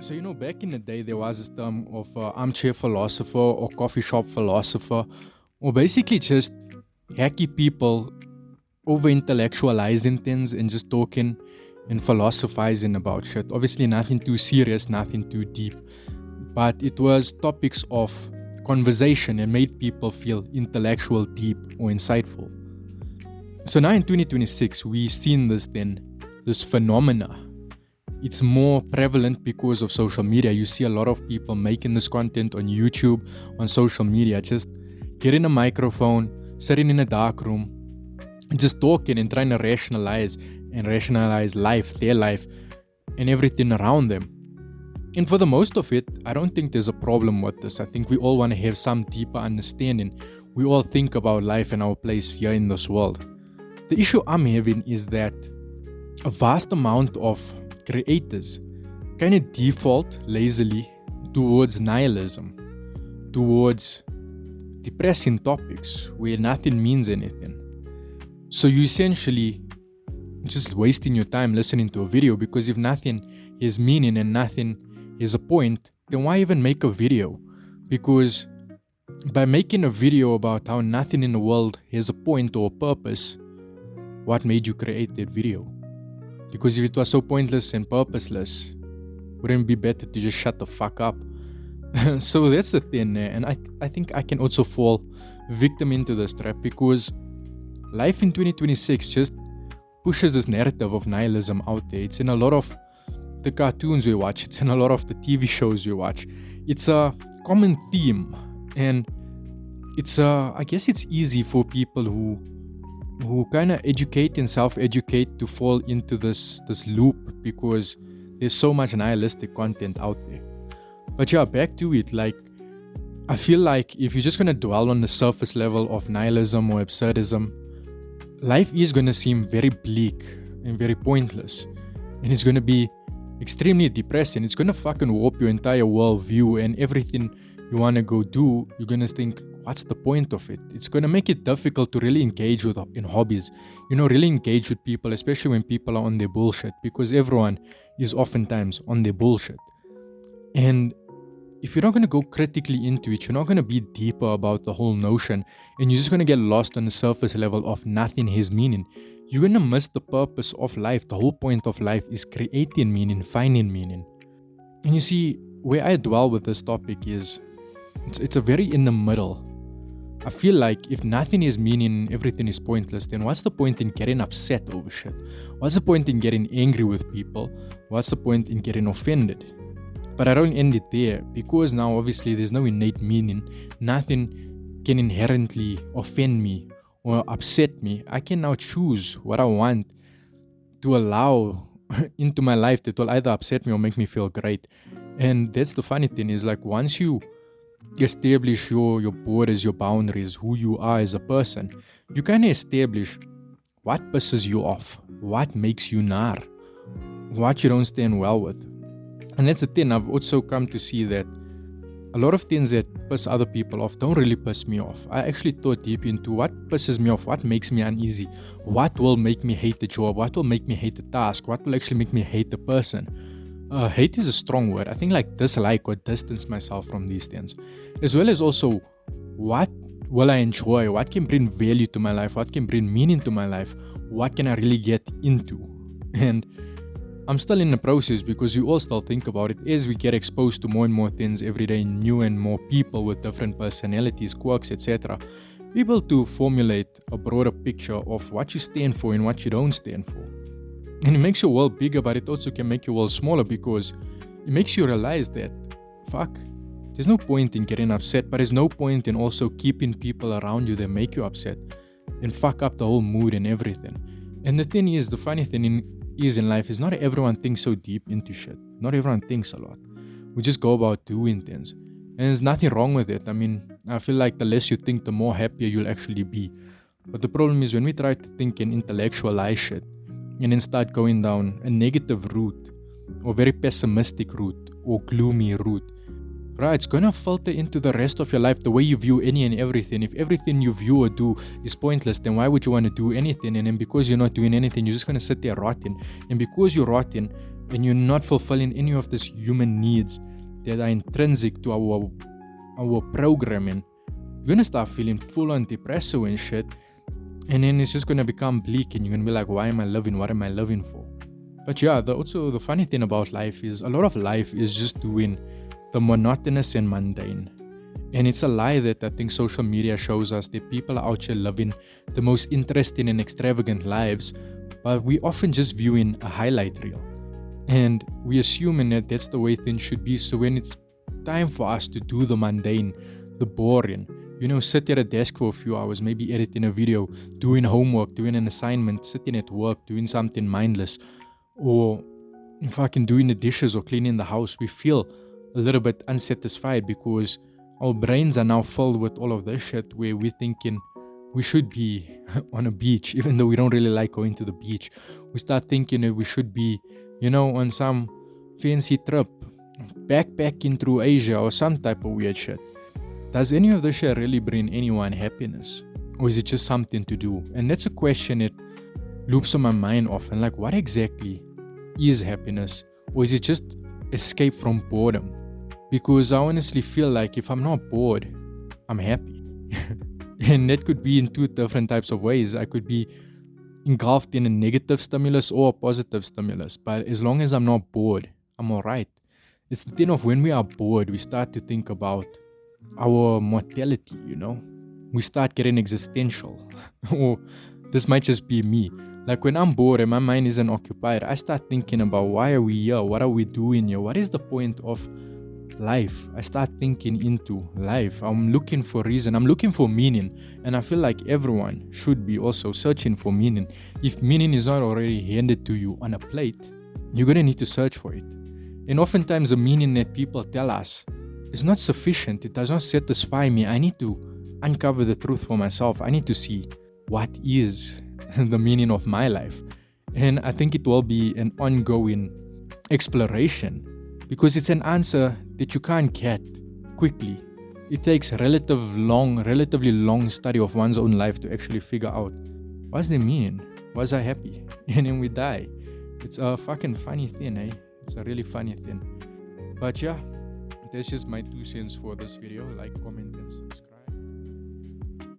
So, back in the day, there was this term of armchair philosopher or coffee shop philosopher, or basically just hacky people over intellectualizing things and just talking and philosophizing about shit. Obviously, nothing too serious, nothing too deep, but it was topics of conversation and made people feel intellectual, deep, or insightful. So now in 2026, we've seen this phenomena. It's more prevalent because of social media. You see a lot of people making this content on YouTube, on social media, just getting a microphone, sitting in a dark room, just talking and trying to rationalize life, their life, and everything around them. And for the most of it, I don't think there's a problem with this. I think we all want to have some deeper understanding. We all think about life and our place here in this world. The issue I'm having is that a vast amount of creators kind of default lazily towards nihilism, towards depressing topics where nothing means anything. So you essentially just wasting your time listening to a video, because if nothing has meaning and nothing has a point, then why even make a video? Because by making a video about how nothing in the world has a point or a purpose, what made you create that video? Because if it was so pointless and purposeless, wouldn't it be better to just shut the fuck up? So that's the thing, and I think I can also fall victim into this trap, because life in 2026 just pushes this narrative of nihilism out there. It's in a lot of the cartoons we watch, it's in a lot of the TV shows we watch. It's a common theme, and I guess it's easy for people who kind of educate and self-educate to fall into this loop, because there's so much nihilistic content out there. But yeah, back to it, I feel like if you're just going to dwell on the surface level of nihilism or absurdism, life is going to seem very bleak and very pointless, and it's going to be extremely depressing. It's going to fucking warp your entire worldview, and everything you want to go do, you're going to think, what's the point of it? It's going to make it difficult to really engage in hobbies, really engage with people, especially when people are on their bullshit, because everyone is oftentimes on their bullshit. And if you're not going to go critically into it, you're not going to be deeper about the whole notion, and you're just going to get lost on the surface level of nothing has meaning. You're going to miss the purpose of life. The whole point of life is creating meaning, finding meaning. And you see, where I dwell with this topic is, it's a very in the middle. I feel like if nothing is meaning, everything is pointless, then what's the point in getting upset over shit? What's the point in getting angry with people? What's the point in getting offended? But I don't end it there, because now obviously there's no innate meaning. Nothing can inherently offend me or upset me. I can now choose what I want to allow into my life that will either upset me or make me feel great. And that's the funny thing, is once you establish your borders, your boundaries, who you are as a person, you kind of establish what pisses you off, what makes you nar, what you don't stand well with. And that's the thing, I've also come to see that a lot of things that piss other people off don't really piss me off. I actually thought deep into what pisses me off, what makes me uneasy, what will make me hate the job, what will make me hate the task, what will actually make me hate the person. Hate is a strong word. I think dislike or distance myself from these things, as well as also what will I enjoy, what can bring value to my life, what can bring meaning to my life, what can I really get into. And I'm still in the process, because we all still think about it as we get exposed to more and more things every day, new and more people with different personalities, quirks, etc. We're able to formulate a broader picture of what you stand for and what you don't stand for. And it makes your world bigger, but it also can make your world smaller, because it makes you realize that, fuck, there's no point in getting upset, but there's no point in also keeping people around you that make you upset and fuck up the whole mood and everything. And the thing is, the funny thing in life is not everyone thinks so deep into shit. Not everyone thinks a lot. We just go about doing things. And there's nothing wrong with it. I mean, I feel like the less you think, the more happier you'll actually be. But the problem is when we try to think and intellectualize shit, and then start going down a negative route, or very pessimistic route, or gloomy route, right, it's gonna filter into the rest of your life, the way you view any and everything. If everything you view or do is pointless, then why would you want to do anything? And then because you're not doing anything, you're just gonna sit there rotting. And because you're rotting, and you're not fulfilling any of these human needs that are intrinsic to our programming, you're gonna start feeling full on depressive and shit. And then it's just gonna become bleak, and you're gonna be like, why am I living? What am I living for? But yeah, also the funny thing about life is a lot of life is just doing the monotonous and mundane. And it's a lie that I think social media shows us that people are out here living the most interesting and extravagant lives, but we often just viewing a highlight reel. And we assuming that that's the way things should be. So when it's time for us to do the mundane, the boring, sit at a desk for a few hours, maybe editing a video, doing homework, doing an assignment, sitting at work, doing something mindless, or fucking doing the dishes or cleaning the house, we feel a little bit unsatisfied because our brains are now filled with all of this shit where we're thinking we should be on a beach, even though we don't really like going to the beach. We start thinking that we should be, on some fancy trip, backpacking through Asia or some type of weird shit. Does any of this shit really bring anyone happiness? Or is it just something to do? And that's a question that loops on my mind often. Like, what exactly is happiness? Or is it just escape from boredom? Because I honestly feel like if I'm not bored, I'm happy. And that could be in two different types of ways. I could be engulfed in a negative stimulus or a positive stimulus. But as long as I'm not bored, I'm alright. It's the thing of when we are bored, we start to think about our mortality, We start getting existential. Or this might just be me. Like when I'm bored and my mind isn't occupied, I start thinking about why are we here? What are we doing here? What is the point of life? I start thinking into life. I'm looking for reason. I'm looking for meaning. And I feel like everyone should be also searching for meaning. If meaning is not already handed to you on a plate, you're going to need to search for it. And oftentimes the meaning that people tell us is not sufficient. It does not satisfy me. I need to uncover the truth for myself. I need to see what is the meaning of my life. And I think it will be an ongoing exploration because it's an answer that you can't get quickly. It takes relatively long study of one's own life to actually figure out what's the meaning? Was I happy? And then we die. It's a fucking funny thing, eh? It's a really funny thing. But yeah, that's just my 2 cents for this video. Like, comment, and subscribe.